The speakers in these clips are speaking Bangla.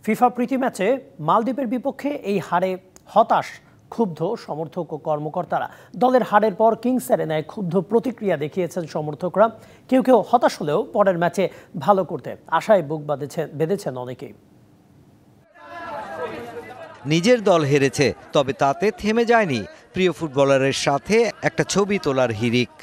ফিফা প্রীতি ম্যাচে মালদ্বীপের বিপক্ষে এই হারে হতাশ ক্ষুব্ধ সমর্থক ও কর্মকর্তারা। দলের হারের পর কিংস অ্যারেনায় ক্ষুব্ধ প্রতিক্রিয়া দেখিয়েছেন সমর্থকরা। কেউ কেউ হতাশ হলেও পরের ম্যাচে ভালো করতে আশায় বুক বেঁধেছেন অনেকেই। নিজের দল হেরেছে, তবে তাতে থেমে যায়নি প্রিয় ফুটবলারের সাথে একটা ছবি তোলার হিড়িক।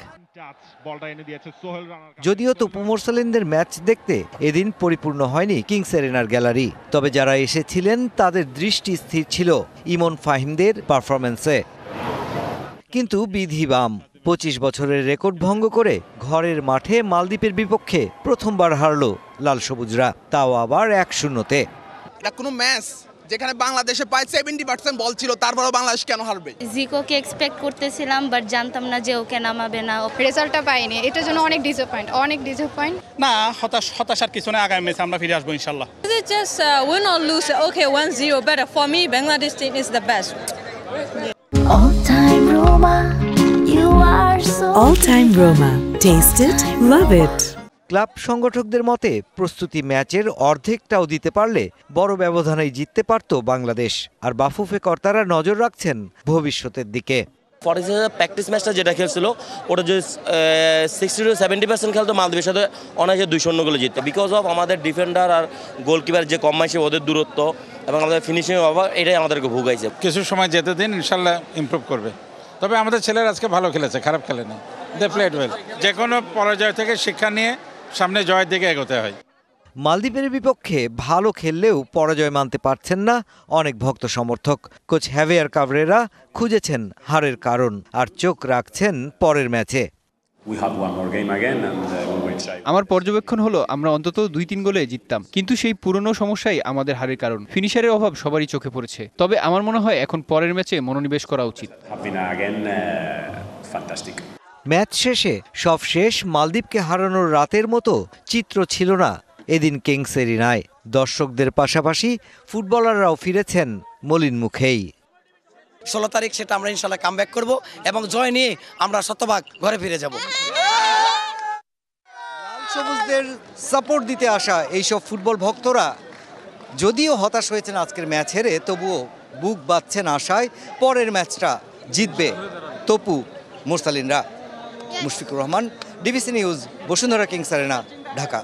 যদিও তপু মোরসালিনদের ম্যাচ দেখতে এদিন পরিপূর্ণ হয়নি কিংস অ্যারেনার গ্যালারি, তবে যারা এসেছিলেন তাদের দৃষ্টি স্থির ছিল ইমন ফাহিমদের পারফরম্যান্সে। কিন্তু বিধি বাম, 25 বছরের রেকর্ড ভঙ্গ করে ঘরের মাঠে মালদ্বীপের বিপক্ষে প্রথমবার হারল লাল সবুজরা, তাও আবার 1-0-তে। এটা কোনো ম্যাচ যেখানে বাংলাদেশে প্রায় 70% বল ছিল, তারপরেও বাংলাদেশ কেন হারবে? জিকোকে এক্সপেক্ট করতেছিলাম, বাট জানতাম না যে ওকে নামাবে না। রেজাল্টটা পাইনি, এটার জন্য অনেক ডিসঅ্যাপয়েন্ট। না, হতাশার কিছু না, আগামী ম্যাচে আমরা ফিরে আসবো ইনশাআল্লাহ। Just win or lose, okay, 1-0 better. For me, Bangladesh team is the best. All-time Roma. Taste it, love it. Club সংগঠকদের মতে প্রস্তুতি ম্যাচের অর্ধেকটাও দিতে পারলে বড় ব্যবধানেই জিততে পারত বাংলাদেশ। আর বাফুফে কর্তারা নজর রাখছেন ভবিষ্যতের দিকে। প্র্যাকটিস ম্যাচটা যেটা খেলছিল ওটা যদি 60-70% খেলতো, মালদ্বীপের সাথে অনায়াসে 2-0 গোলে জিততো। বিকজ অফ আমাদের ডিফেন্ডার আর গোলকিপার যে কম মাইছে ওদের দূরত্ব এবং আমাদের ফিনিশিং অভাব, এটাই আমাদেরকে ভুগাইছে। কিছু সময় যেতে দিন, ইনশাআল্লাহ ইমপ্রুভ করবে। তবে আমাদের ছেলেরা আজকে ভালো খেলেছে, খারাপ খেলেনি। They played well. যে কোনো পরাজয় থেকে শিক্ষা নিয়ে সামনে জয়ের দিকে এগোতে হয়। মালদ্বীপের বিপক্ষে ভালো খেললেও পরাজয় মানতে পারছেন না অনেক ভক্ত সমর্থক। কোচ হ্যাভিয়ার কাবরেরা খুঁজেছেন হারের কারণ আর চোখ রাখছেন পরের ম্যাচে। আমার পর্যবেক্ষণ হলো আমরা অন্তত 2-3 গোলে জিততাম, কিন্তু সেই পুরনো সমস্যাই আমাদের হারের কারণ। ফিনিশারের অভাব সবারই চোখে পড়েছে। তবে আমার মনে হয় এখন পরের ম্যাচে মনোনিবেশ করা উচিত। ম্যাচ শেষে সব শেষ মালদ্বীপকে হারানোর রাতের মতো চিত্র ছিল না এদিন কিংস অ্যারেনায়। দর্শকদের পাশাপাশি ফুটবলাররাও ফিরেছেন মলিন মুখেই। 16 তারিখ সেটা আমরা ইনশাআল্লাহ কামব্যাক করব এবং জয় নিয়ে আমরা শতভাগ ঘরে ফিরে যাব। লাল সবুজদের সাপোর্ট দিতে আসা এইসব ফুটবল ভক্তরা যদিও হতাশ হয়েছেন আজকের ম্যাচ হেরে, তবুও বুক বাঁধছেন আশায় পরের ম্যাচটা জিতবে তপু মোরসালিনরা। Mushfiqur Rahman, DBC News, Bashundhara Kings Arena, Dhaka.